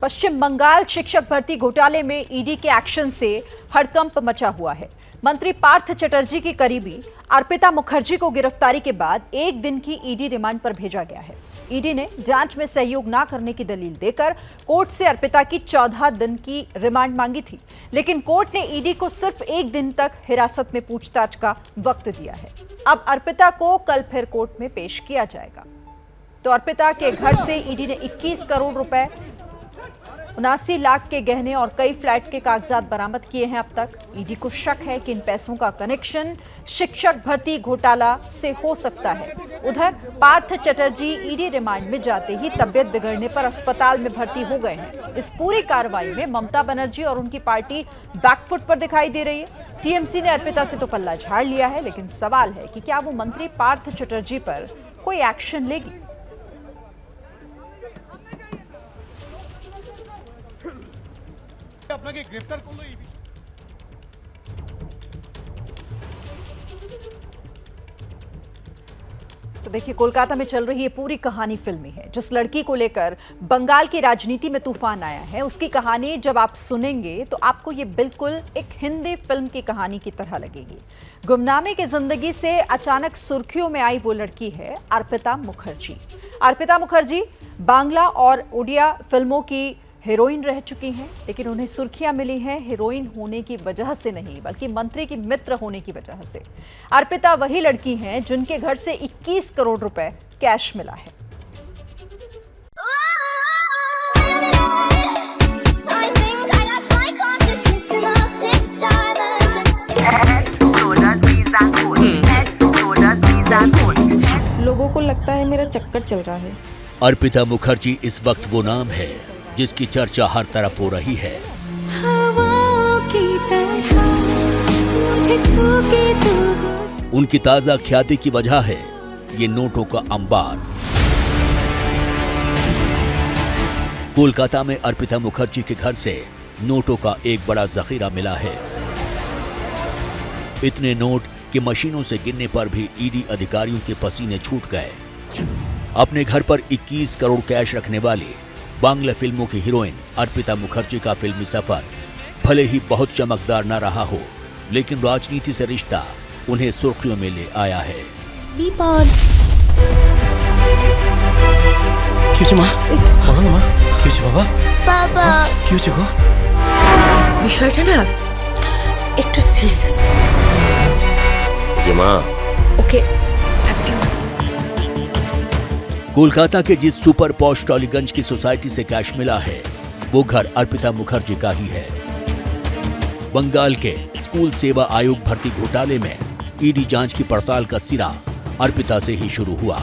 पश्चिम बंगाल शिक्षक भर्ती घोटाले में ईडी के एक्शन से हड़कंप मचा हुआ है। मंत्री पार्थ चटर्जी की करीबी अर्पिता मुखर्जी को गिरफ्तारी के बाद एक दिन की ईडी रिमांड पर भेजा गया है। ईडी ने जांच में सहयोग न करने की दलील देकर कोर्ट से अर्पिता की 14 दिन की रिमांड मांगी थी, लेकिन कोर्ट ने ईडी को सिर्फ एक दिन तक हिरासत में पूछताछ का वक्त दिया है। अब अर्पिता को कल फिर कोर्ट में पेश किया जाएगा। तो अर्पिता के घर से ईडी ने 21 करोड़ रुपए, 79 लाख के गहने और कई फ्लैट के कागजात बरामद किए हैं। अब तक ईडी को शक है कि इन पैसों का कनेक्शन शिक्षक भर्ती घोटाला से हो सकता है। उधर पार्थ चटर्जी ईडी रिमांड में जाते ही तबियत बिगड़ने पर अस्पताल में भर्ती हो गए हैं। इस पूरी कार्रवाई में ममता बनर्जी और उनकी पार्टी बैकफुट पर दिखाई दे रही है। टीएमसी ने अर्पिता से तो पल्ला झाड़ लिया है, लेकिन सवाल है कि क्या वो मंत्री पार्थ चटर्जी पर कोई एक्शन लेगी। আপনাকে গ্রেফতার করলো এই বিষয়। तो देखिए, कोलकाता में चल रही ये पूरी कहानी फिल्मी है। जिस लड़की को लेकर बंगाल की राजनीति में तूफान आया है, उसकी कहानी जब आप सुनेंगे तो आपको ये बिल्कुल एक हिंदी फिल्म की कहानी की तरह लगेगी। गुमनामी की जिंदगी से अचानक सुर्खियों में आई वो लड़की है अर्पिता मुखर्जी। अर्पिता मुखर्जी बांग्ला और उड़िया फिल्मों की हीरोइन रह चुकी हैं, लेकिन उन्हें सुर्खियां मिली हैं हीरोइन होने की वजह से नहीं, बल्कि मंत्री की मित्र होने की वजह से। अर्पिता वही लड़की हैं जिनके घर से 21 करोड़ रुपए कैश मिला है। लोगों को लगता है मेरा चक्कर चल रहा है। अर्पिता मुखर्जी इस वक्त वो नाम है जिसकी चर्चा हर तरफ हो रही है। उनकी ताजा ख्याति की वजह है ये नोटों का अंबार। कोलकाता में अर्पिता मुखर्जी के घर से नोटों का एक बड़ा जखीरा मिला है। इतने नोट कि मशीनों से गिनने पर भी ईडी अधिकारियों के पसीने छूट गए। अपने घर पर 21 करोड़ कैश रखने वाली बांग्ला फिल्मों की हीरोइन अर्पिता मुखर्जी का फिल्मी सफर भले ही बहुत चमकदार न रहा हो, लेकिन राजनीति से रिश्ता उन्हें सुर्खियों में ले आया है। বিষয়টা না একটু সিরিয়াস। ওকে कोलकाता के जिस सुपर पॉश टॉलीगंज की सोसाइटी से कैश मिला है, वो घर अर्पिता मुखर्जी का ही है। बंगाल के स्कूल सेवा आयोग भर्ती घोटाले में ईडी जांच की पड़ताल का सिरा अर्पिता से ही शुरू हुआ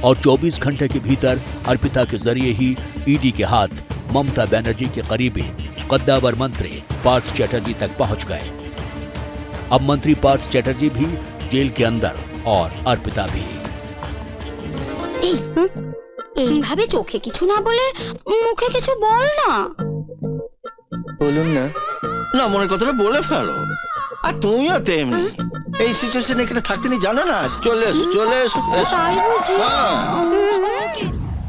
और 24 घंटे के भीतर अर्पिता के जरिए ही ईडी के हाथ ममता बनर्जी के करीबी कद्दावर मंत्री पार्थ चटर्जी तक पहुंच गए। अब मंत्री पार्थ चटर्जी भी जेल के अंदर और अर्पिता भी। এইভাবে চোখে কিছু না বলে মুখে কিছু বল না। বলুন না, না মনের কথাটা বলে ফেলো। আর তুমিও তেমনি এই সিচুয়েশনে এখানে থাকতে নি, জানো না। চলে এসো চলে এসো।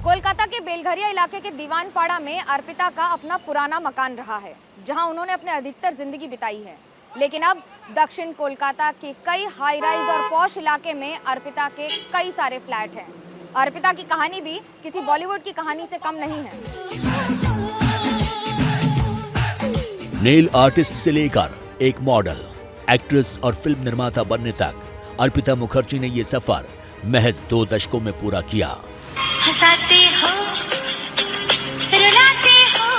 कोलकाता के बेलघरिया इलाके के दीवानपाड़ा में अर्पिता का अपना पुराना मकान रहा है, जहां उन्होंने अपने अधिकतर जिंदगी बिताई है। लेकिन अब दक्षिण कोलकाता के कई हाई राइज और पॉश इलाके में अर्पिता के कई सारे फ्लैट हैं। अर्पिता की कहानी भी किसी बॉलीवुड की कहानी से कम नहीं है। नेल आर्टिस्ट से लेकर एक मॉडल, एक्ट्रेस और फिल्म निर्माता बनने तक अर्पिता मुखर्जी ने ये सफर महज 2 दशकों में पूरा किया। हंसाते हो, रुलाते हो।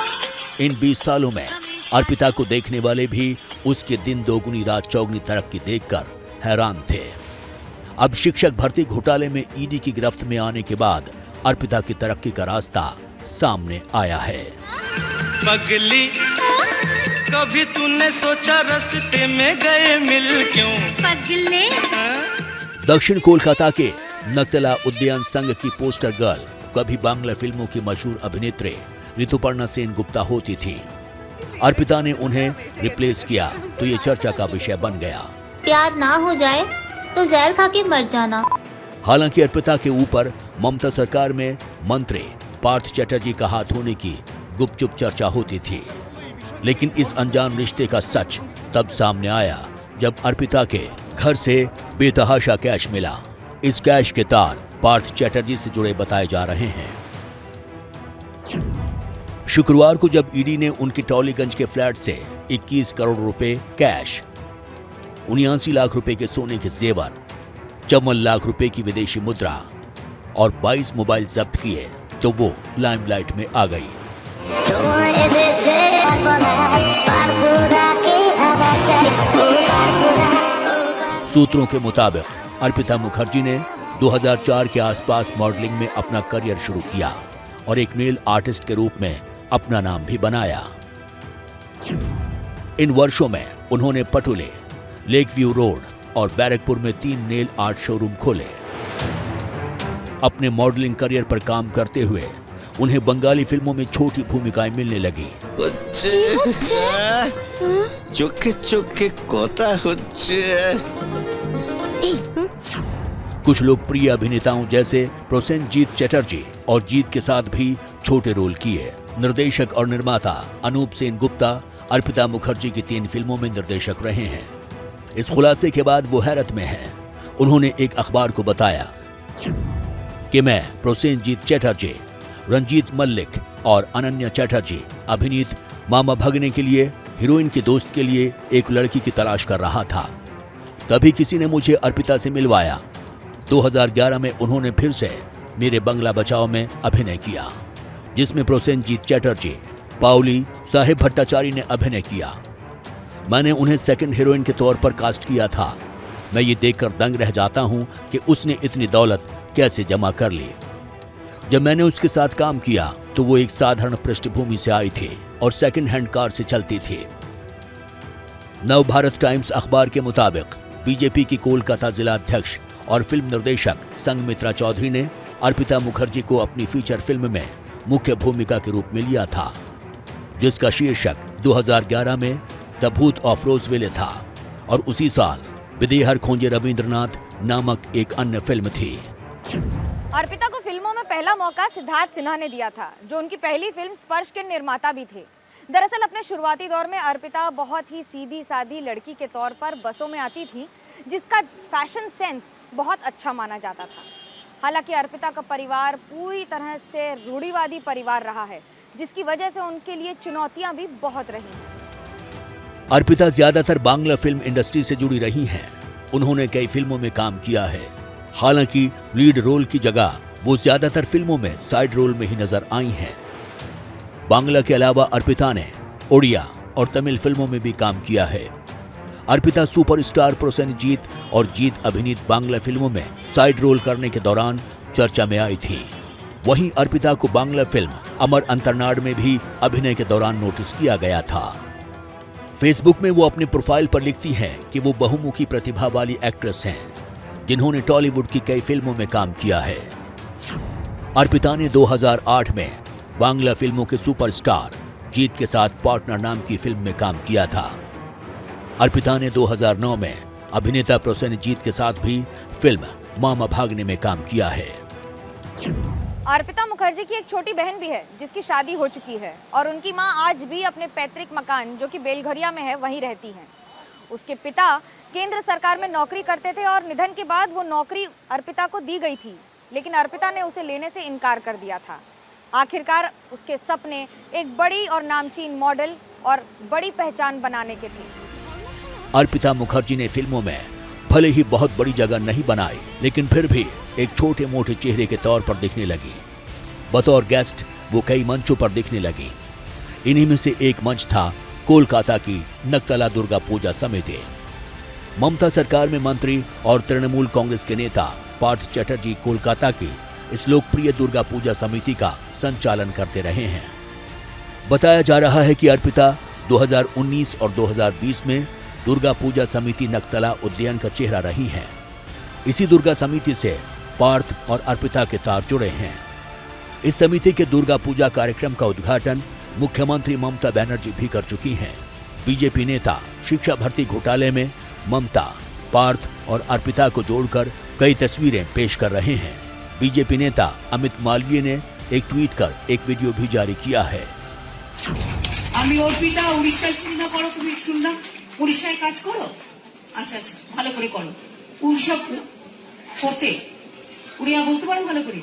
इन 20 सालों में अर्पिता को देखने वाले भी उसके दिन दोगुनी रात चौगुनी तरक्की देखकर हैरान थे। अब शिक्षक भर्ती घोटाले में ईडी की गिरफ्त में आने के बाद अर्पिता की तरक्की का रास्ता सामने आया है। पगली, कभी तूने सोचा रास्ते में गए मिल क्यों? पगले। दक्षिण कोलकाता के नक्तला उद्यान संघ की पोस्टर गर्ल कभी बांग्ला फिल्मों की मशहूर अभिनेत्री ऋतुपर्णा सेनगुप्ता होती थी। अर्पिता ने उन्हें रिप्लेस किया तो ये चर्चा का विषय बन गया। प्यार ना हो जाए तो जहर खा के मर जाना। हालांकि अर्पिता के ऊपर ममता सरकार में मंत्री पार्थ चटर्जी का हाथ होने की गुपचुप चर्चा होती थी। लेकिन इस अनजान रिश्ते का सच तब सामने आया जब अर्पिता के घर से बेतहाशा कैश मिला। इस कैश के तार पार्थ चैटर्जी से जुड़े बताए जा रहे हैं। शुक्रवार को जब ईडी ने उनके टॉलीगंज के फ्लैट से 21 करोड़ रुपए कैश, 79 लाख रुपए के सोने के जेवर, 54 लाख रुपए की विदेशी मुद्रा और 22 मोबाइल जब्त किए तो वो लाइमलाइट में आ गई। सूत्रों के मुताबिक अर्पिता मुखर्जी ने 2004 के आसपास मॉडलिंग में अपना करियर शुरू किया और एक नेल आर्टिस्ट के रूप में अपना नाम भी बनाया। इन वर्षों में उन्होंने पटोले, लेक व्यू रोड और बैरकपुर में 3 नेल आर्ट शोरूम खोले। अपने मॉडलिंग करियर पर काम करते हुए उन्हें बंगाली फिल्मों में छोटी भूमिकाएं मिलने लगी। चोखे चोखे कोता होच्छे। कुछ लोकप्रिय अभिनेताओं जैसे प्रोसेनजीत चटर्जी और जीत के साथ भी छोटे रोल किए। निर्देशक और निर्माता अनूप सेन गुप्ता अर्पिता मुखर्जी की 3 फिल्मों में निर्देशक रहे हैं। इस खुलासे के बाद वो हैरत में हैं। उन्होंने एक अखबार को बताया कि मैं प्रोसेनजीत चटर्जी, रंजीत मल्लिक और अनन्या चटर्जी अभिनीत मामा भगने के लिए हीरोइन के दोस्त के लिए एक लड़की की तलाश कर रहा था। तभी किसी ने मुझे अर्पिता से मिलवाया। 2011 में उन्होंने फिर से मेरे बंगला बचाओ में अभिनय किया, जिसमें प्रोसेनजीत चटर्जी, पाउली, साहिब भट्टाचार्य ने अभिनय किया। मैंने उन्हें सेकंड हीरोइन के तौर पर कास्ट किया था। मैं ये देखकर दंग रह जाता हूं कि उसने इतनी दौलत कैसे जमा कर ली। जब मैंने उसके साथ काम किया तो वो एक साधारण पृष्ठभूमि से आई थी और सेकंड हैंड कार से चलती थी। नवभारत टाइम्स अखबार के मुताबिक बीजेपी की कोलकाता जिला अध्यक्ष और फिल्म निर्देशक संघमित्रा चौधरी ने अर्पिता मुखर्जी को अपनी फीचर फिल्म में मुख्य भूमिका के रूप में लिया था, जिसका शीर्षक 2011 में द भूत ऑफ रोजवेले था और उसी साल विदेहर खोंजे रविंद्रनाथ नामक एक अन्य फिल्म थी। अर्पिता को फिल्मों में पहला मौका सिद्धार्थ सिन्हा ने दिया था, जो उनकी पहली फिल्म स्पर्श के निर्माता भी थे। दरअसल अपने शुरुआती दौर में अर्पिता बहुत ही सीधी सादी लड़की के तौर पर बसों में आती थी, जिसका फैशन सेंस बहुत अच्छा माना जाता था। हालांकि अर्पिता का परिवार पूरी तरह से रूढ़िवादी परिवार रहा है, जिसकी वजह से उनके लिए चुनौतियां भी बहुत रही हैं। अर्पिता ज्यादातर बांग्ला फिल्म इंडस्ट्री से जुड़ी रही हैं। उन्होंने कई फिल्मों में काम किया है। हालांकि लीड रोल की जगह वो ज्यादातर फिल्मों में साइड रोल में ही नजर आई हैं। बांग्ला के अलावा अर्पिता ने ओडिया और तमिल फिल्मों में भी काम किया है। अर्पिता सुपरस्टार प्रोसेनजीत और जीत अभिनीत बांग्ला फिल्मों में साइड रोल करने के दौरान चर्चा में आई थी। वहीं अर्पिता को बांग्ला फिल्म अमर अंतरनाड में भी अभिनय के दौरान नोटिस किया गया था। फेसबुक में वो अपने प्रोफाइल पर लिखती हैं कि वो बहुमुखी प्रतिभा वाली एक्ट्रेस हैं, जिन्होंने टॉलीवुड की कई फिल्मों में काम किया है। अर्पिता ने 2008 में बांग्ला फिल्मों के सुपरस्टार जीत के साथ पार्टनर नाम की फिल्म में काम किया था। अर्पिता ने 2009 में अभिनेता प्रोसेनजीत के साथ भी फिल्म मामा भागने में काम किया है। अर्पिता मुखर्जी की एक छोटी बहन भी है, जिसकी शादी हो चुकी है और उनकी मां आज भी अपने पैतृक मकान, जो कि बेलघरिया में है, वहीं रहती हैं। उसके पिता केंद्र सरकार में नौकरी करते थे और निधन के बाद वो नौकरी अर्पिता को दी गई थी, लेकिन अर्पिता ने उसे लेने से इनकार कर दिया था। आखिरकार उसके सपने एक बड़ी और नामचीन मॉडल और बड़ी पहचान बनाने के थे। अर्पिता मुखर्जी ने फिल्मों में भले ही बहुत बड़ी जगह नहीं बनाई, लेकिन फिर भी एक छोटे मोटे चेहरे के तौर पर दिखने लगी। बतौर गेस्ट वो कई मंचों पर दिखने लगी। इन्हीं में से एक मंच था कोलकाता की नक्तला दुर्गा पूजा समिति। ममता सरकार में मंत्री और तृणमूल कांग्रेस के नेता पार्थ चैटर्जी कोलकाता की इस लोकप्रिय दुर्गा पूजा समिति का संचालन करते रहे हैं। बताया जा रहा है कि अर्पिता 2019 और 2020 में दुर्गा पूजा समिति नक्तला उद्यान का चेहरा रही हैं। इसी दुर्गा समिति से पार्थ और अर्पिता के तार जुड़े हैं। इस समिति के दुर्गा पूजा कार्यक्रम का उद्घाटन मुख्यमंत्री ममता बनर्जी भी कर चुकी हैं। बीजेपी नेता शिक्षा भर्ती घोटाले में ममता, पार्थ और अर्पिता को जोड़कर कई तस्वीरें पेश कर रहे हैं। बीजेपी नेता अमित मालवीय ने एक ट्वीट कर एक वीडियो भी जारी किया है, আমি অর্পিতা উড়িষ্যায় শুননা করো, তুমি শুননা উড়িষ্যায় কাজ করো, আচ্ছা আচ্ছা ভালো করে করো। উড়িষ্যা করতে উড়িয়া বলতে পারো ভালো করে,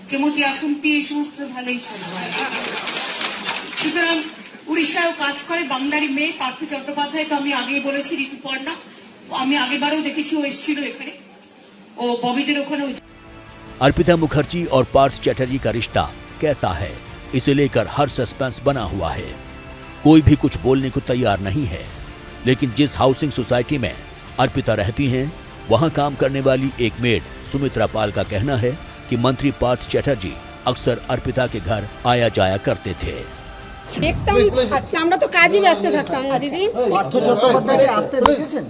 কেমতি আছন্তি এই সমস্ত ভালোই চলবে। সুতরাং উড়িষ্যায় কাজ করে বাংলারই মেয়ে পার্থ চট্টোপাধ্যায়, তো আমি আগেই বলেছি ঋতুপর্ণা, আমি আগেরবারও দেখেছি ও এসেছিল এখানে, ও ববিদের ওখানে। अर्पिता मुखर्जी और पार्थ चैटर्जी का रिश्ता कैसा है, इसे लेकर हर सस्पेंस बना हुआ है। कोई भी कुछ बोलने को तैयार नहीं है, लेकिन जिस हाउसिंग सोसाइटी में अर्पिता रहती हैं, वहां काम करने वाली एक मेड सुमित्रा पाल का कहना है कि मंत्री पार्थ चैटर्जी अक्सर अर्पिता के घर आया जाया करते थे। দেখতাম, আচ্ছা আমরা তো কাজে ব্যস্ত থাকতাম না দিদি। পার্থ চট্টোপাধ্যায়কে আসতে দেখেছেন?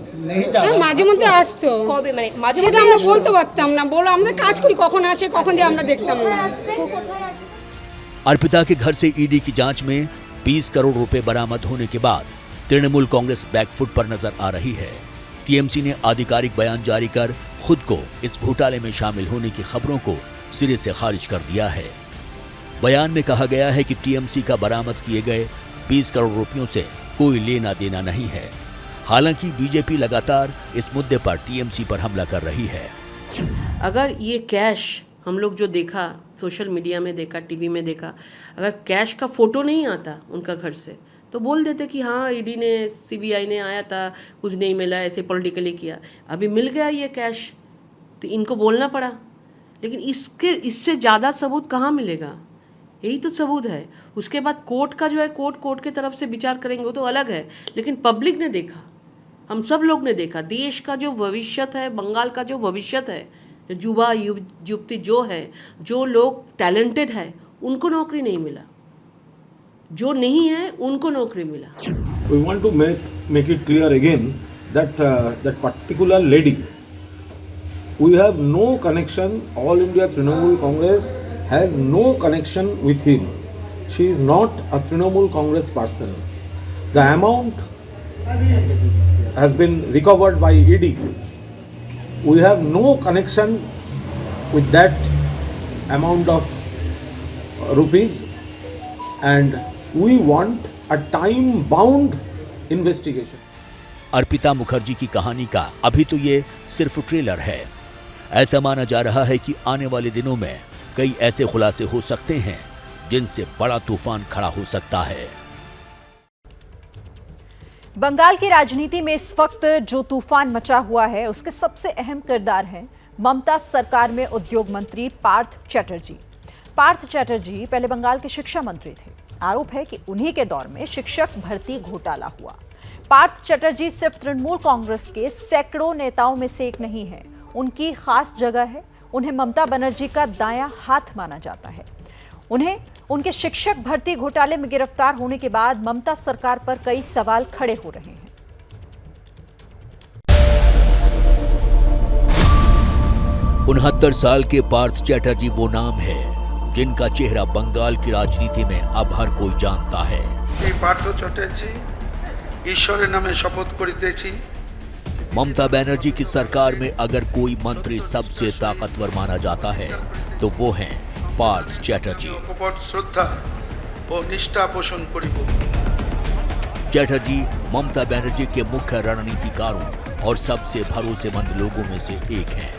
মাঝে মধ্যে আসতো, কবে মানে সেটা আমরা বলতে পারতাম না, বলো আমরা কাজ করি, কখন আসে কখন দিয়ে আমরা দেখতাম না। अर्पिता के घर से ईडी की जांच में 20 करोड़ रुपए बरामद होने के बाद तृणमूल कांग्रेस बैकफुट पर नजर आ रही है। टीएमसी ने आधिकारिक बयान जारी कर खुद को इस घोटाले में शामिल होने की खबरों को सिरे से खारिज कर दिया है। बयान में कहा गया है कि टीएमसी का बरामद किए गए 20 करोड़ रुपयों से कोई लेना देना नहीं है। हालांकि बीजेपी लगातार इस मुद्दे पर टीएमसी पर हमला कर रही है। अगर ये कैश हम लोग जो देखा, सोशल मीडिया में देखा, टीवी में देखा, अगर कैश का फोटो नहीं आता उनका घर से तो बोल देते कि हाँ ईडी ने, सीबीआई ने आया था, कुछ नहीं मिला, ऐसे पॉलिटिकली किया। अभी मिल गया ये कैश तो इनको बोलना पड़ा, लेकिन इससे ज़्यादा सबूत कहाँ मिलेगा? यही तो सबूत है। उसके बाद कोर्ट का जो है, कोर्ट के तरफ से विचार करेंगे वो तो अलग है, लेकिन पब्लिक ने देखा, हम सब लोग ने देखा, देश का जो भविष्य है, बंगाल का जो भविष्य है, युवा युवती जो है, जो लोग टैलेंटेड है उनको नौकरी नहीं मिला, जो नहीं है उनको नौकरी मिला। We want to make it clear again that that particular lady, we have no connection. All India Trinamool Congress has no connection with him. She is not a Trinamool Congress person. The amount has been recovered by ED. We have no connection with that amount of rupees, and we want a time-bound investigation. Arpita Mukherjee की कहानी का अभी तो ये सिर्फ trailer है। ऐसा माना जा रहा है कि आने वाले दिनों में कई ऐसे खुलासे हो सकते हैं जिनसे बड़ा तूफान खड़ा हो सकता है। बंगाल की राजनीति में इस वक्त जो तूफान मचा हुआ है, उसके सबसे अहम किरदार हैं ममता सरकार में उद्योग मंत्री पार्थ चैटर्जी। पार्थ चैटर्जी पहले बंगाल के शिक्षा मंत्री थे। आरोप है कि उन्हीं के दौर में शिक्षक भर्ती घोटाला हुआ। पार्थ चैटर्जी सिर्फ तृणमूल कांग्रेस के सैकड़ों नेताओं में से एक नहीं है, उनकी खास जगह है। उन्हें ममता बनर्जी का दायां हाथ माना जाता है। उन्हें उनके शिक्षक भर्ती घोटाले में गिरफ्तार होने के बाद ममता सरकार पर कई सवाल खड़े हो रहे हैं। 69 साल के पार्थ चैटर्जी वो नाम है जिनका चेहरा बंगाल की राजनीति में अब हर कोई जानता है। पार्थ चैटर्जी ईश्वर नामे शपथ करितेछि। ममता बनर्जी की सरकार में अगर कोई मंत्री सबसे ताकतवर माना जाता है तो वो हैं पार्थ चैटर्जी। श्रद्धा और निष्ठा पोषण करिब। चैटर्जी ममता बनर्जी के मुख्य रणनीतिकारों और सबसे भरोसेमंद लोगों में से एक हैं।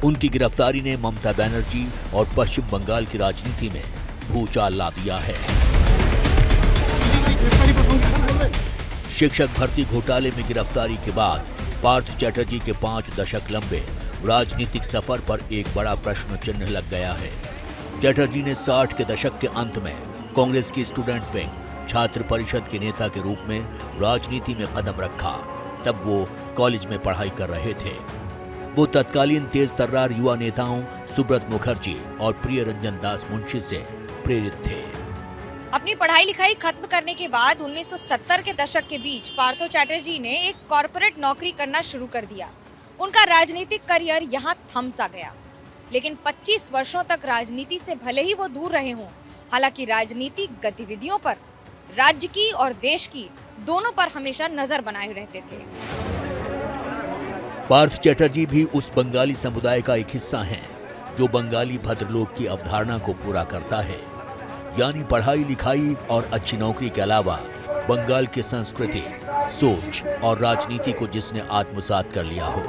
उनकी गिरफ्तारी ने ममता बनर्जी और पश्चिम बंगाल की राजनीति में भूचाल ला दिया है। शिक्षक भर्ती घोटाले में गिरफ्तारी के बाद पार्थ चैटर्जी के 5 दशक लंबे राजनीतिक सफर पर एक बड़ा प्रश्न चिन्ह लग गया है। चैटर्जी ने 60 के दशक के अंत में कांग्रेस की स्टूडेंट विंग छात्र परिषद के नेता के रूप में राजनीति में कदम रखा। तब वो कॉलेज में पढ़ाई कर रहे थे। वो तत्कालीन तेज तर्रार युवा नेताओं सुब्रत मुखर्जी और प्रिय रंजन दास मुंशी से प्रेरित थे। अपनी पढ़ाई लिखाई खत्म करने के बाद 1970 के दशक के बीच पार्थो चैटर्जी ने एक कॉर्पोरेट नौकरी करना शुरू कर दिया। उनका राजनीतिक करियर यहाँ थम सा गया, लेकिन 25 वर्षों तक राजनीति से भले ही वो दूर रहे हों, हालांकि राजनीतिक गतिविधियों पर राज्य की और देश की दोनों पर हमेशा नजर बनाए रहते थे। पार्थ चैटर्जी भी उस बंगाली समुदाय का एक हिस्सा हैं जो बंगाली भद्रलोक की अवधारणा को पूरा करता है। यानी पढ़ाई लिखाई और अच्छी नौकरी के अलावा बंगाल की संस्कृति, सोच और राजनीति को जिसने आत्मसात कर लिया हो।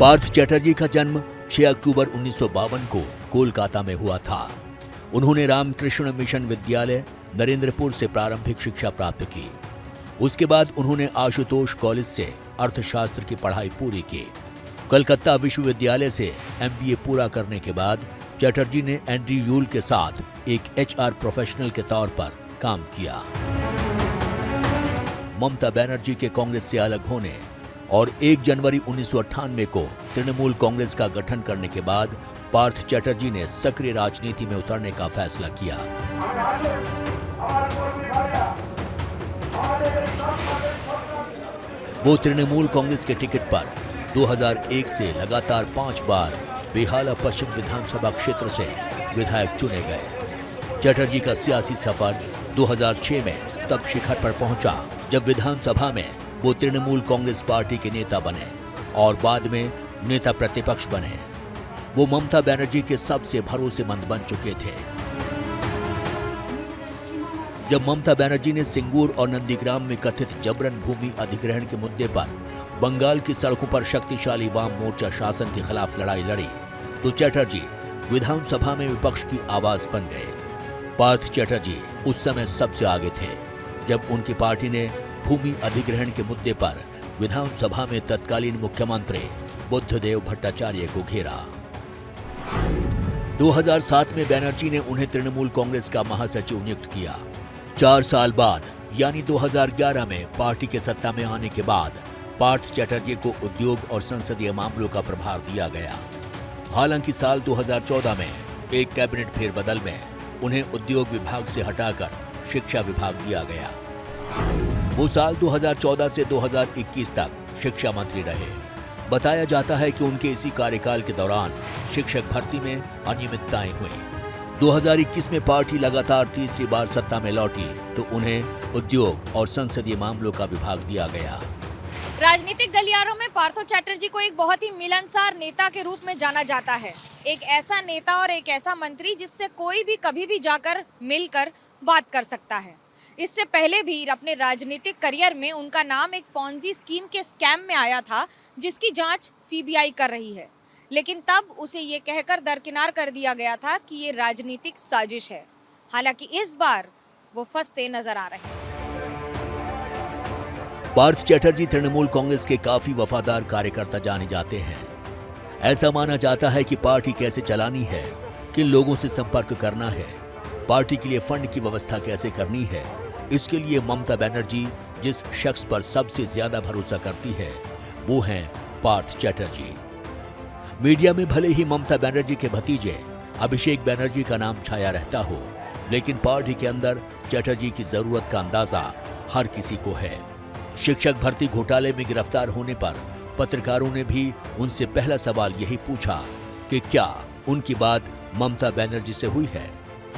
पार्थ चैटर्जी का जन्म 6 अक्टूबर 1952 को कोलकाता में हुआ था। उन्होंने रामकृष्ण मिशन विद्यालय नरेंद्रपुर से प्रारंभिक शिक्षा प्राप्त की। उसके बाद उन्होंने आशुतोष कॉलेज से अर्थशास्त्र की पढ़ाई पूरी की। कलकत्ता विश्वविद्यालय से MBA पूरा करने के बाद चैटर्जी ने एंड्रयू यूल के साथ एक HR प्रोफेशनल के तौर पर काम किया। ममता बनर्जी के कांग्रेस से अलग होने और 1 जनवरी 1998 को तृणमूल कांग्रेस का गठन करने के बाद पार्थ चैटर्जी ने सक्रिय राजनीति में उतरने का फैसला किया। वो तृणमूल कांग्रेस के टिकट पर 2001 से लगातार 5 बार बेहाला पश्चिम विधानसभा क्षेत्र से विधायक चुने गए। चैटर्जी का सियासी सफर 2006 में तब शिखर पर पहुंचा जब विधानसभा में वो तृणमूल कांग्रेस पार्टी के नेता बने और बाद में नेता प्रतिपक्ष बने। वो ममता बनर्जी के सबसे भरोसेमंद बन चुके थे। जब ममता बनर्जी ने सिंगूर और नंदीग्राम में कथित जबरन भूमि अधिग्रहण के मुद्दे पर बंगाल की सड़कों पर शक्तिशाली वाम मोर्चा शासन के खिलाफ लड़ाई लड़ी तो चैटर्जी विधानसभा में विपक्ष की आवाज बन गए। पार्थ चैटर्जी उस समय सबसे आगे थे जब उनकी पार्टी ने भूमि अधिग्रहण के मुद्दे पर विधानसभा में तत्कालीन मुख्यमंत्री बुद्धदेव भट्टाचार्य को घेरा। 2007 में बनर्जी ने उन्हें तृणमूल कांग्रेस का महासचिव नियुक्त किया। 4 साल बाद यानी 2011 में पार्टी के सत्ता में आने के बाद पार्थ चैटर्जी को उद्योग और संसदीय मामलों का प्रभार दिया गया। हालांकि साल 2014 में एक कैबिनेट फेरबदल में उन्हें उद्योग विभाग से हटाकर शिक्षा विभाग दिया गया। वो साल 2014 से 2021 तक शिक्षा मंत्री रहे। बताया जाता है कि उनके इसी कार्यकाल के दौरान शिक्षक भर्ती में अनियमितताएं हुई। 2021 में पार्टी लगातार तीसरी बार सत्ता में लौटी तो उन्हें उद्योग और संसदीय मामलों का विभाग दिया गया। राजनीतिक गलियारों में पार्थो चैटर्जी को एक बहुत ही मिलनसार नेता के रूप में जाना जाता है। एक ऐसा नेता और एक ऐसा मंत्री जिससे कोई भी कभी भी जाकर मिलकर बात कर सकता है। इससे पहले भी अपने राजनीतिक करियर में उनका नाम एक पॉन्जी स्कीम के स्कैम में आया था जिसकी जांच CBI कर रही है, लेकिन तब उसे ये कहकर दरकिनार कर दिया गया था कि ये राजनीतिक साजिश है। हालांकि इस बार वो फंसते नजर आ रहे हैं। पार्थ चैटर्जी तृणमूल कांग्रेस के काफी वफादार कार्यकर्ता जाने जाते हैं। ऐसा माना जाता है कि पार्टी कैसे चलानी है, किन लोगों से संपर्क करना है, पार्टी के लिए फंड की व्यवस्था कैसे करनी है, इसके लिए ममता बनर्जी जिस शख्स पर सबसे ज्यादा भरोसा करती है वो हैं पार्थ चैटर्जी। मीडिया में भले ही ममता बनर्जी के भतीजे अभिषेक बनर्जी का नाम छाया रहता हो, लेकिन पार्टी के अंदर चैटर्जी की जरूरत का अंदाजा हर किसी को है। शिक्षक भर्ती घोटाले में गिरफ्तार होने पर पत्रकारों ने भी उनसे पहला सवाल यही पूछा कि क्या उनकी बात ममता बनर्जी से हुई है।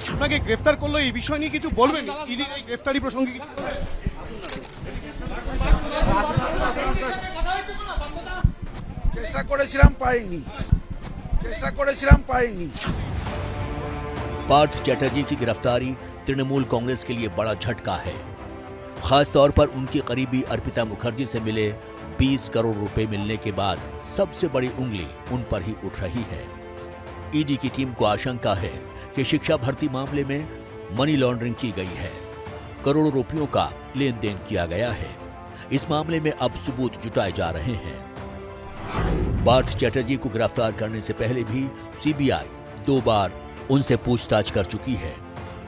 আপনাকে গ্রেফতার করলো এই বিষয় নিয়ে কিছু বলবেন? ইডির এই গ্রেফতারি প্রসঙ্গে কিছু চেষ্টা করেছিলাম পারিনি। पार्थ चैटर्जी की गिरफ्तारी तृणमूल कांग्रेस के लिए बड़ा झटका है। खास तौर पर उनकी करीबी अर्पिता मुखर्जी से मिले 20 करोड़ रुपए मिलने के बाद सबसे बड़ी उंगली उन पर ही उठ रही है। ईडी की टीम को आशंका है कि शिक्षा भर्ती मामले में मनी लॉन्ड्रिंग की गई है, करोड़ों रुपयों का लेन देन किया गया है। इस मामले में अब सबूत जुटाए जा रहे हैं। पार्थ चैटर्जी को गिरफ्तार करने से पहले भी CBI 2 बार उनसे पूछताछ कर चुकी है।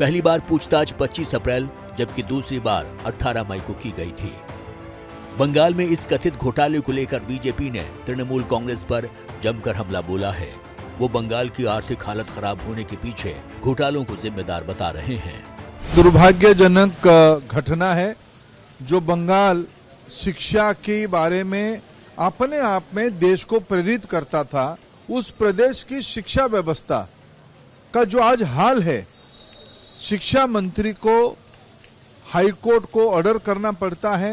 पहली बार पूछताछ 25 अप्रैल जबकि दूसरी बार 18 मई को की गई थी। बंगाल में इस कथित घोटाले को लेकर बीजेपी ने तृणमूल कांग्रेस पर जमकर हमला बोला है। वो बंगाल की आर्थिक हालत खराब होने के पीछे घोटालों को जिम्मेदार बता रहे हैं। दुर्भाग्यजनक घटना है जो बंगाल शिक्षा के बारे में अपने आप में देश को प्रेरित करता था। उस प्रदेश की शिक्षा व्यवस्था का जो आज हाल है, शिक्षा मंत्री को हाई कोर्ट को ऑर्डर करना पड़ता है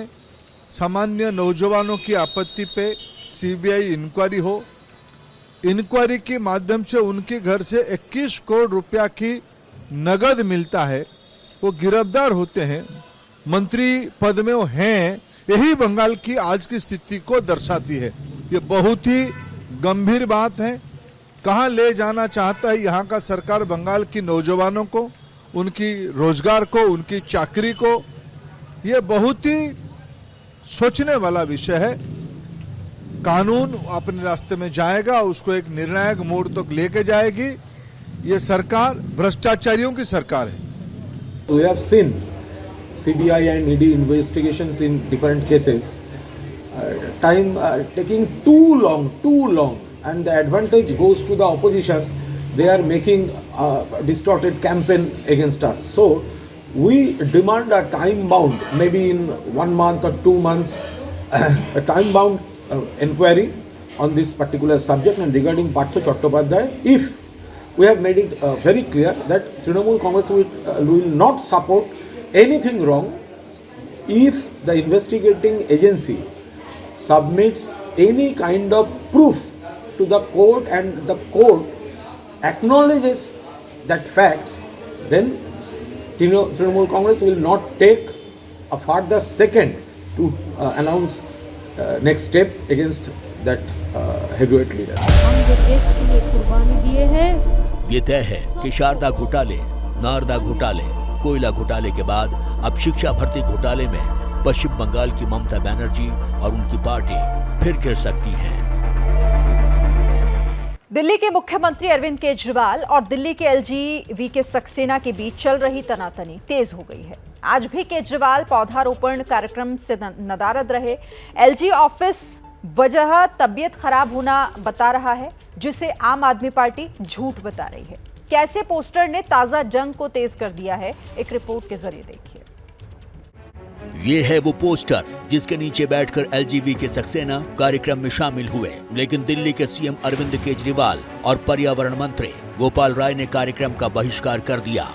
सामान्य नौजवानों की आपत्ति पे CBI इंक्वायरी हो, इंक्वायरी के माध्यम से उनके घर से 21 करोड़ रुपया की नगद मिलता है, वो गिरफ्तार होते हैं, मंत्री पद में वो हैं, यही बंगाल की आज की स्थिति को दर्शाती है। ये बहुत ही गंभीर बात है। कहाँ ले जाना चाहता है यहाँ का सरकार बंगाल की नौजवानों को, उनकी रोजगार को, उनकी चाकरी को, ये बहुत ही सोचने वाला विषय है। कानून अपने रास्ते में जाएगा, उसको एक निर्णायक मोड़ तक लेके जाएगी। ये सरकार भ्रष्टाचारियों की सरकार है। We have seen CBI and ED investigations in different cases. Time taking too long, and the advantage goes to the oppositions. They are making a distorted campaign against us. So we demand a time-bound, maybe in 1 month or 2 months, a time-bound inquiry on this particular subject. And regarding Partha Chattopadhyay, if we have made it very clear that Trinamool Congress will not support anything wrong if the investigating agency submits any kind of proof to the court and the court acknowledges that facts, then Trinamool Congress will not take a further second to announce next step against that heavyweight leader. ये तय है कि शारदा घोटाले, नारदा घोटाले, कोयला घोटाले के बाद अब शिक्षा भर्ती घोटाले में पश्चिम बंगाल की ममता बनर्जी और उनकी पार्टी फिर गिर सकती हैं। दिल्ली के मुख्यमंत्री अरविंद केजरीवाल और दिल्ली के एलजी वीके सक्सेना के बीच चल रही तनातनी तेज हो गई है। आज भी केजरीवाल पौधारोपण कार्यक्रम से नदारद रहे। एलजी ऑफिस वजह तबीयत खराब होना बता रहा है, जिसे आम आदमी पार्टी झूठ बता रही है। कैसे पोस्टर ने ताजा जंग को तेज कर दिया है, एक रिपोर्ट के जरिए देखिए। ये है वो पोस्टर जिसके नीचे बैठकर एलजीवी के सक्सेना कार्यक्रम में शामिल हुए, लेकिन दिल्ली के सीएम अरविंद केजरीवाल और पर्यावरण मंत्री गोपाल राय ने कार्यक्रम का बहिष्कार कर दिया।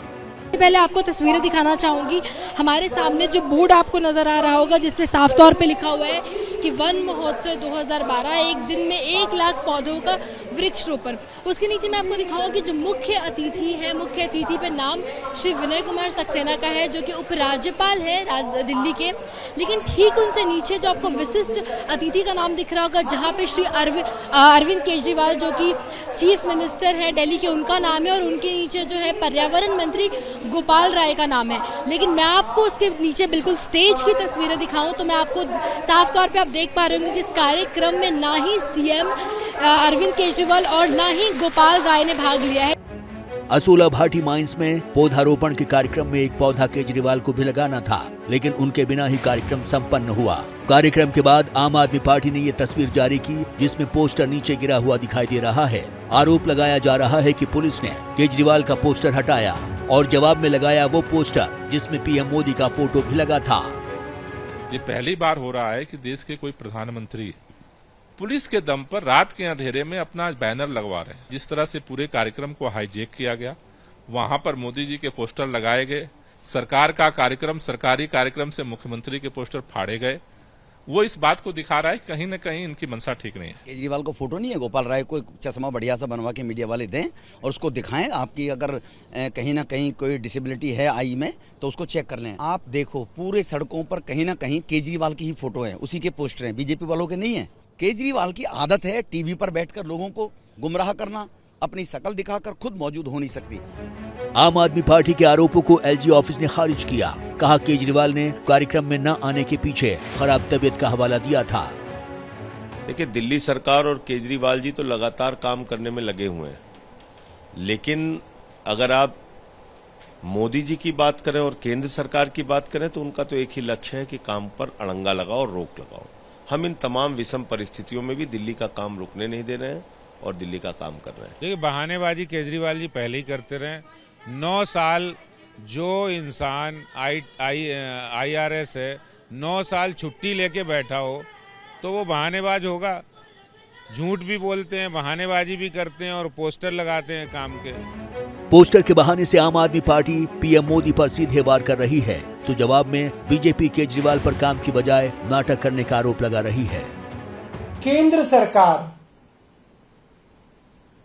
पहले आपको तस्वीरें दिखाना चाहूंगी। हमारे सामने जो बोर्ड आपको नजर आ रहा होगा, जिसपे साफ तौर पे लिखा हुआ है कि वन महोत्सव 2012 एक दिन में 1 लाख पौधों का वृक्षरोपण। उसके नीचे मैं आपको दिखाऊंगी कि जो मुख्य अतिथि है, मुख्य अतिथि पे नाम श्री विनय कुमार सक्सेना का है, जो कि उपराज्यपाल है दिल्ली के। लेकिन ठीक उनसे नीचे जो आपको विशिष्ट अतिथि का नाम दिख रहा होगा, जहाँ पे श्री अरविंद केजरीवाल जो कि चीफ मिनिस्टर है दिल्ली के, उनका नाम है, और उनके नीचे जो है पर्यावरण मंत्री गोपाल राय का नाम है। लेकिन मैं आपको उसके नीचे बिल्कुल स्टेज की तस्वीरें दिखाऊं तो मैं आपको साफ तौर पे आप देख पा रहे होंगे कि इस कार्यक्रम में ना ही सीएम अरविंद केजरीवाल और ना ही गोपाल राय ने भाग लिया है। असोला भाटी माइंस में पौधारोपण के कार्यक्रम में एक पौधा केजरीवाल को भी लगाना था, लेकिन उनके बिना ही कार्यक्रम संपन्न हुआ। कार्यक्रम के बाद आम आदमी पार्टी ने ये तस्वीर जारी की, जिसमें पोस्टर नीचे गिरा हुआ दिखाई दे रहा है। आरोप लगाया जा रहा है कि पुलिस ने केजरीवाल का पोस्टर हटाया और जवाब में लगाया वो पोस्टर जिसमें पीएम मोदी का फोटो भी लगा था। ये पहली बार हो रहा है कि देश के कोई प्रधानमंत्री पुलिस के दम पर रात के अंधेरे में अपना बैनर लगवा रहे हैं। जिस तरह से पूरे कार्यक्रम को हाईजैक किया गया, वहां पर मोदी जी के पोस्टर लगाए गए, सरकार का कार्यक्रम, सरकारी कार्यक्रम से मुख्यमंत्री के पोस्टर फाड़े गए, वो इस बात को दिखा रहा है कहीं न कहीं इनकी मंशा ठीक नहीं है। केजरीवाल को फोटो नहीं है, गोपाल राय को एक चश्मा बढ़िया सा बनवा के मीडिया वाले दें और उसको दिखाएं। आपकी अगर कहीं ना कहीं कोई डिसेबिलिटी है आई में तो उसको चेक कर लें। आप देखो पूरे सड़कों पर कहीं ना कहीं केजरीवाल की ही फोटो है, उसी के पोस्टर हैं, बीजेपी वालों के नहीं है। केजरीवाल की आदत है टीवी पर बैठकर लोगों को गुमराह करना, अपनी शकल दिखाकर खुद मौजूद हो नहीं सकती। आम आदमी पार्टी के आरोपों को एलजी ऑफिस ने खारिज किया। कहा केजरीवाल ने कार्यक्रम में न आने के पीछे खराब तबीयत का हवाला दिया था। देखिए, दिल्ली सरकार और केजरीवाल जी तो लगातार काम करने में लगे हुए हैं, लेकिन अगर आप मोदी जी की बात करें और केंद्र सरकार की बात करें तो उनका तो एक ही लक्ष्य है कि काम पर अड़ंगा लगाओ और रोक लगाओ। हम इन तमाम विषम परिस्थितियों में भी दिल्ली का काम रुकने नहीं दे रहे हैं और दिल्ली का काम कर रहे हैं। देखिए, बहानेबाजी केजरीवाल जी पहले ही करते रहे। 9 साल जो इंसान IRS है, 9 साल छुट्टी लेके बैठा हो तो वो बहानेबाज होगा। झूठ भी बोलते हैं, बहानेबाजी भी करते हैं और पोस्टर लगाते हैं काम के। पोस्टर के बहाने से आम आदमी पार्टी पीएम मोदी पर सीधे वार कर रही है, तो जवाब में बीजेपी केजरीवाल पर काम की बजाय नाटक करने का आरोप लगा रही है। केंद्र सरकार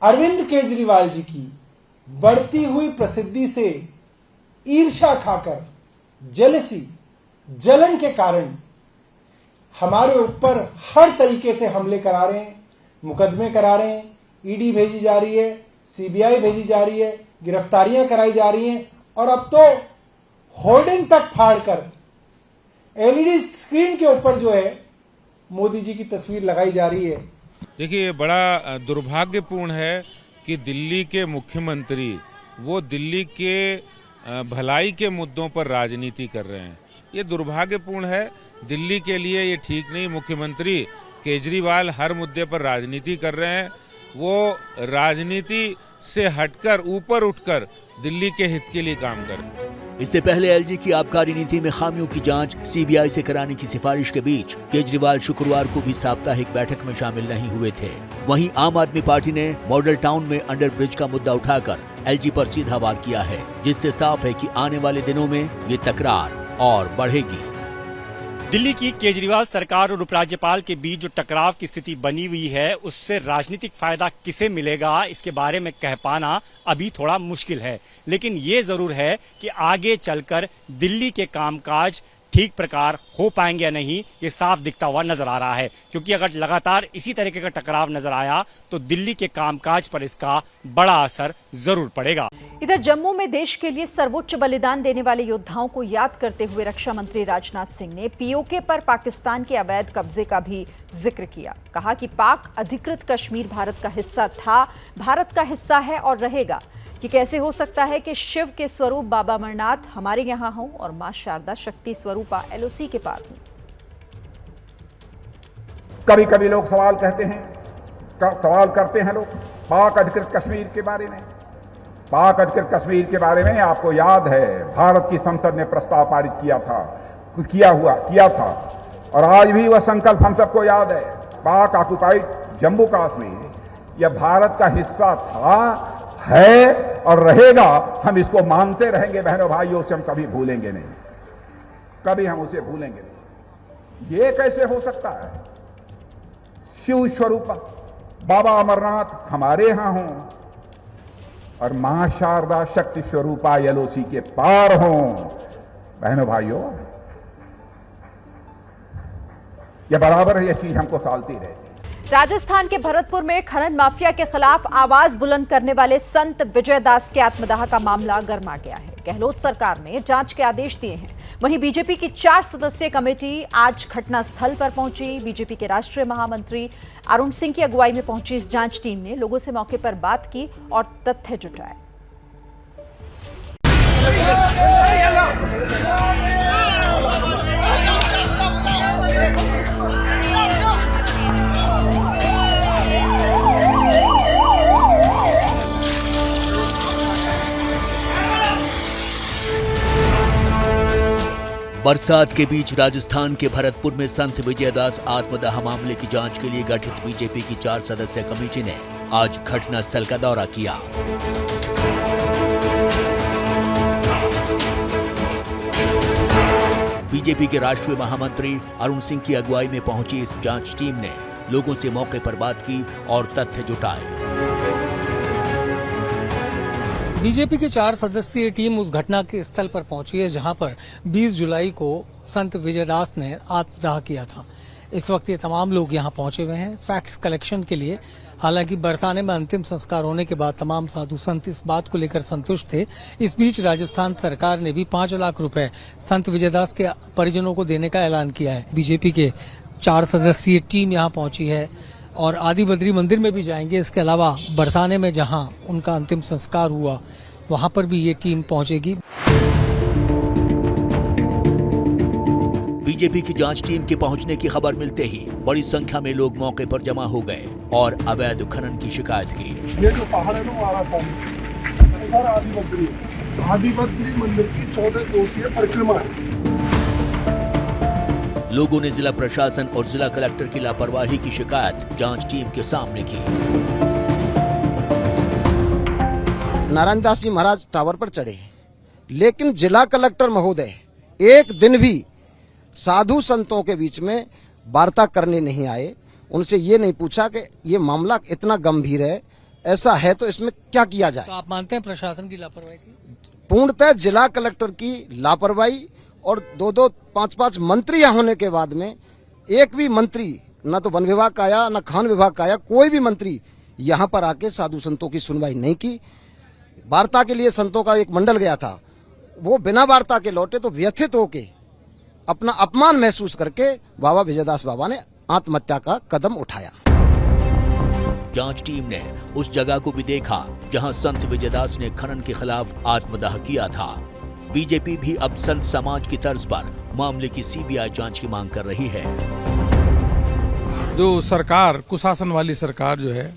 अरविंद केजरीवाल जी की बढ़ती हुई प्रसिद्धि से ईर्ष्या खाकर, जेलसी, जलन के कारण हमारे ऊपर हर तरीके से हमले करा रहे हैं, मुकदमे करा रहे हैं, ईडी भेजी जा रही है, सीबीआई भेजी जा रही है, गिरफ्तारियां कराई जा रही हैं और अब तो होर्डिंग तक फाड़कर एलईडी स्क्रीन के ऊपर जो है मोदी जी की तस्वीर लगाई जा रही है। देखिए, ये बड़ा दुर्भाग्यपूर्ण है कि दिल्ली के मुख्यमंत्री वो दिल्ली के भलाई के मुद्दों पर राजनीति कर रहे हैं। ये दुर्भाग्यपूर्ण है, दिल्ली के लिए ये ठीक नहीं। मुख्यमंत्री केजरीवाल हर मुद्दे पर राजनीति कर रहे हैं। वो राजनीति से हटकर ऊपर उठकर दिल्ली के हित के लिए काम कर रहे हैं। इससे पहले एलजी की आबकारी नीति में खामियों की जांच सीबीआई से कराने की सिफारिश के बीच केजरीवाल शुक्रवार को भी साप्ताहिक बैठक में शामिल नहीं हुए थे। वहीं आम आदमी पार्टी ने मॉडल टाउन में अंडर ब्रिज का मुद्दा उठाकर एलजी पर सीधा वार किया है, जिससे साफ है कि आने वाले दिनों में ये तकरार और बढ़ेगी। दिल्ली की केजरीवाल सरकार और उपराज्यपाल के बीच जो टकराव की स्थिति बनी हुई है, उससे राजनीतिक फायदा किसे मिलेगा, इसके बारे में कह पाना अभी थोड़ा मुश्किल है। लेकिन ये जरूर है कि आगे चलकर दिल्ली के कामकाज ठीक प्रकार हो पाएंगे या नहीं, ये साफ दिखता हुआ नजर आ रहा है। क्योंकि अगर लगातार इसी तरीके का टकराव नजर आया तो दिल्ली के कामकाज पर इसका बड़ा असर जरूर पड़ेगा। इधर जम्मू में देश के लिए सर्वोच्च बलिदान देने वाले योद्धाओं को याद करते हुए रक्षा मंत्री राजनाथ सिंह ने पीओके पर पाकिस्तान के अवैध कब्जे का भी जिक्र किया। कहा कि पाक अधिकृत कश्मीर भारत का हिस्सा था, भारत का हिस्सा है और रहेगा। कि कैसे हो सकता है कि शिव के स्वरूप बाबा अमरनाथ हमारे यहाँ हो और मां शारदा शक्ति स्वरूपा एलओसी के पार हो। कभी कभी लोग सवाल करते हैं लोग पाक अधिकृत कश्मीर के बारे में। पाक अधिकृत कश्मीर के बारे में आपको याद है, भारत की संसद ने प्रस्ताव पारित किया था और आज भी वह संकल्प हम सबको याद है। पाक ऑक्युपाइड जम्मू कश्मीर यह भारत का हिस्सा था, है और रहेगा। हम इसको मानते रहेंगे बहनों भाइयों, से हम कभी भूलेंगे नहीं, कभी हम उसे भूलेंगे नहीं। ये कैसे हो सकता है? शिव स्वरूप बाबा अमरनाथ हमारे यहां हों और मां शारदा शक्ति स्वरूपा एलओसी के पार हों। बहनों भाइयों, यह बराबर है, यह चीज हमको सालती रहेगी। राजस्थान के भरतपुर में खनन माफिया के खिलाफ आवाज बुलंद करने वाले संत विजयदास के आत्मदाह का मामला गर्मा गया है। गहलोत सरकार ने जांच के आदेश दिए हैं। वहीं बीजेपी की 4 सदस्यीय कमेटी आज घटनास्थल पर पहुंची। बीजेपी के राष्ट्रीय महामंत्री अरुण सिंह की अगुवाई में पहुंची इस जांच टीम ने लोगों से मौके पर बात की और तथ्य जुटाए। बरसात के बीच राजस्थान के भरतपुर में संत विजयदास आत्मदाह मामले की जांच के लिए गठित बीजेपी की 4 सदस्यीय कमेटी ने आज घटनास्थल का दौरा किया। बीजेपी के राष्ट्रीय महामंत्री अरुण सिंह की अगुवाई में पहुंची इस जांच टीम ने लोगों से मौके पर बात की और तथ्य जुटाए। बीजेपी की 4 सदस्यीय टीम उस घटना के स्थल पर पहुंची है जहां पर 20 जुलाई को संत विजयदास ने आत्मदाह किया था। इस वक्त ये तमाम लोग यहां पहुंचे हुए हैं फैक्ट्स कलेक्शन के लिए। हालांकि बरसाने में अंतिम संस्कार होने के बाद तमाम साधु संत इस बात को लेकर संतुष्ट थे। इस बीच राजस्थान सरकार ने भी 5 लाख रुपए संत विजयदास के परिजनों को देने का ऐलान किया है। बीजेपी के 4 सदस्यीय टीम यहाँ पहुंची है और आदि बद्री मंदिर में भी जाएंगे। इसके अलावा बरसाने में जहां उनका अंतिम संस्कार हुआ वहां पर भी ये टीम पहुंचेगी। बीजेपी की जांच टीम के पहुंचने की खबर मिलते ही बड़ी संख्या में लोग मौके पर जमा हो गए और अवैध खनन की शिकायत की। ये जो पहाड़ है ना आदि बद्री मंदिर की 14 कोसीय परिक्रमा है। लोगों ने जिला प्रशासन और जिला कलेक्टर की लापरवाही की शिकायत जांच टीम के सामने की। नारायण दास जी महाराज टावर पर चढ़े, लेकिन जिला कलेक्टर महोदय एक दिन भी साधु संतों के बीच में वार्ता करने नहीं आए। उनसे ये नहीं पूछा कि ये मामला इतना गंभीर है, ऐसा है तो इसमें क्या किया जाए। तो आप मानते हैं प्रशासन की लापरवाही थी? पूर्णतः जिला कलेक्टर की लापरवाही और 2-2, 5-5 मंत्री यहाँ होने के बाद में एक भी मंत्री, न तो वन विभाग का आया न खान विभाग का आया, कोई भी मंत्री यहाँ पर आके साधु संतों की सुनवाई नहीं की। वार्ता के लिए संतों का एक मंडल गया था, वो बिना वार्ता के लौटे तो व्यथित होके अपना अपमान महसूस करके बाबा विजयदास बाबा ने आत्महत्या का कदम उठाया। जांच टीम ने उस जगह को भी देखा जहां संत विजयदास ने खनन के खिलाफ आत्मदाह किया था। बीजेपी भी अब संत समाज की तर्ज पर मामले की सीबीआई जांच की मांग कर रही है। जो सरकार, कुशासन वाली सरकार जो है,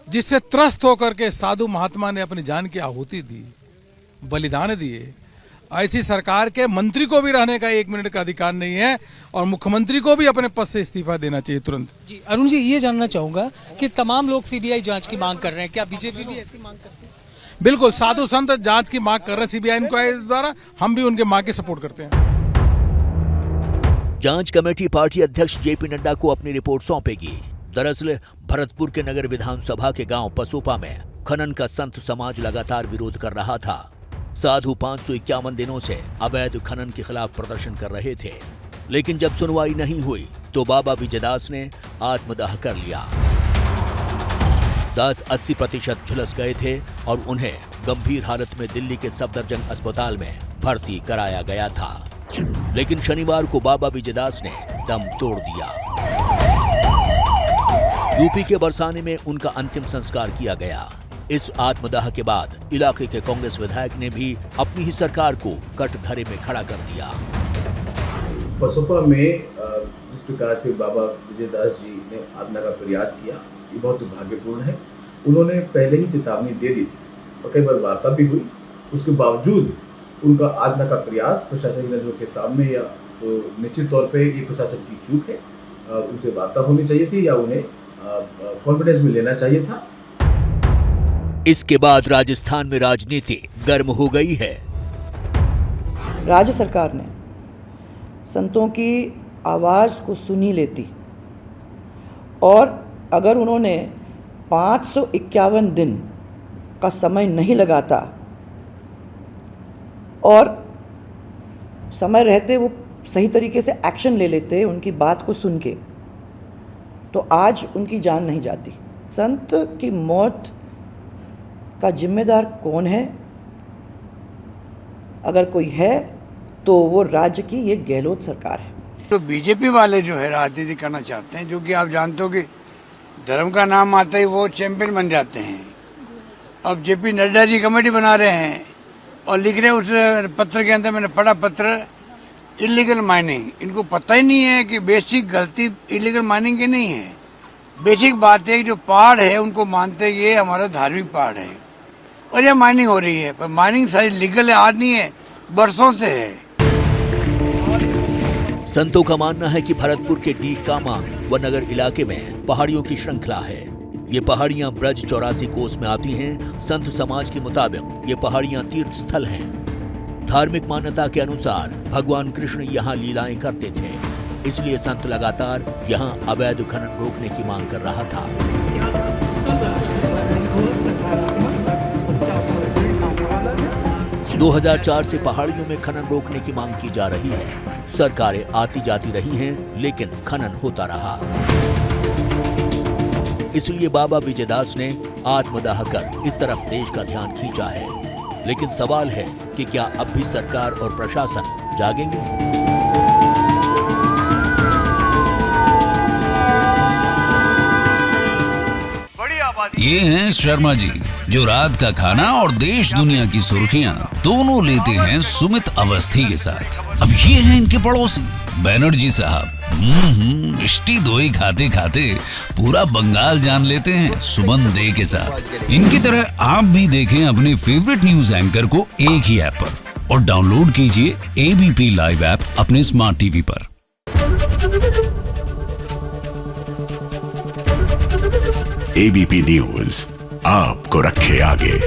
जिससे त्रस्त होकर के साधु महात्मा ने अपनी जान की आहुति दी, बलिदान दिए, ऐसी सरकार के मंत्री को भी रहने का 1 मिनट का अधिकार नहीं है और मुख्यमंत्री को भी अपने पद से इस्तीफा देना चाहिए तुरंत। जी अरुण जी, ये जानना चाहूंगा कि तमाम लोग सीबीआई जांच की मांग कर रहे हैं, क्या बीजेपी भी ऐसी मांग करती है? बिल्कुल, साधु संत जांच की मांग कर रहे हैं सीबीआई इंक्वायरी द्वारा, हम भी उनके मांग की सपोर्ट करते हैं। जांच कमेटी पार्टी अध्यक्ष जेपी नड्डा को अपनी रिपोर्ट सौंपेगी। दरअसल भरतपुर के नगर विधानसभा के गांव पसोपा में खनन का संत समाज लगातार विरोध कर रहा था। साधु 551 दिनों से अवैध खनन के खिलाफ प्रदर्शन कर रहे थे, लेकिन जब सुनवाई नहीं हुई तो बाबा विजयदास ने आत्मदाह कर लिया। दास 80% झुलस गए थे और उन्हें गंभीर हालत में दिल्ली के सफदरजंग अस्पताल में भर्ती कराया गया था, लेकिन शनिवार को बाबा विजयदास ने दम तोड़ दिया। यूपी के बरसाने में उनका अंतिम संस्कार किया गया। इस आत्मदाह के बाद इलाके के कांग्रेस विधायक ने भी अपनी ही सरकार को कटघरे में खड़ा कर दिया। पसोपा में जिस प्रकार से बाबा विजयदास जी ने आत्मदाह का प्रयास किया, ये बहुत दुर्भाग्यपूर्ण है। उन्होंने पहले ही चेतावनी दे दी थी और कई बार वार्ता भी हुई, उसके बावजूद उनका आत्मदाह का प्रयास प्रशासन की नजरों के सामने, या तो निश्चित तौर पे ये प्रशासन की चूक है, उनसे वार्ता होनी चाहिए थी या उन्हें कॉन्फिडेंस में लेना चाहिए था। इसके बाद राजस्थान में राजनीति गर्म हो गई है। राज्य सरकार ने संतों की आवाज़ को सुनी लेती और अगर उन्होंने 551 दिन का समय नहीं लगाता और समय रहते वो सही तरीके से एक्शन ले लेते उनकी बात को सुन के, तो आज उनकी जान नहीं जाती। संत की मौत का जिम्मेदार कौन है? अगर कोई है तो वो राज्य की ये गहलोत सरकार है। तो बीजेपी वाले जो है राजनीति करना चाहते हैं, जो कि आप जानते हो कि धर्म का नाम आता ही वो चैंपियन बन जाते हैं। अब जेपी नड्डा जी कमेटी बना रहे हैं और लिख रहे हैं उस पत्र के अंदर, मैंने पढ़ा पत्र, इलीगल माइनिंग। इनको पता ही नहीं है कि बेसिक गलती इलीगल माइनिंग की नहीं है। बेसिक बात है कि जो पहाड़ है उनको मानते ये हमारा धार्मिक पहाड़ है और ये माइनिंग हो रही है, पर माइनिंग सारी लीगल है, आज नहीं है, बरसों से है। संतों का मानना है कि भरतपुर के डी कामा व नगर इलाके में पहाड़ियों की श्रृंखला है। ये पहाड़ियां ब्रज 84 कोस में आती हैं। संत समाज के मुताबिक ये पहाड़ियां तीर्थ स्थल हैं। धार्मिक मान्यता के अनुसार भगवान कृष्ण यहाँ लीलाएं करते थे, इसलिए संत लगातार यहाँ अवैध खनन रोकने की मांग कर रहा था। 2004 से पहाड़ियों में खनन रोकने की मांग की जा रही है। सरकारें आती जाती रही हैं, लेकिन खनन होता रहा। इसलिए बाबा विजयदास ने आत्मदाह कर इस तरफ देश का ध्यान खींचा है। लेकिन सवाल है कि क्या अब भी सरकार और प्रशासन जागेंगे? ये हैं शर्मा जी, जो रात का खाना और देश दुनिया की सुर्खियां दोनों लेते हैं सुमित अवस्थी के साथ। अब ये हैं इनके पड़ोसी बनर्जी साहब। मिष्टी दोई खाते खाते पूरा बंगाल जान लेते हैं सुमन दे के साथ। इनकी तरह आप भी देखें अपने फेवरेट न्यूज एंकर को एक ही ऐप पर और डाउनलोड कीजिए एबीपी लाइव ऐप अपने स्मार्ट टीवी पर। एबीपी न्यूज आपको रखे आगे।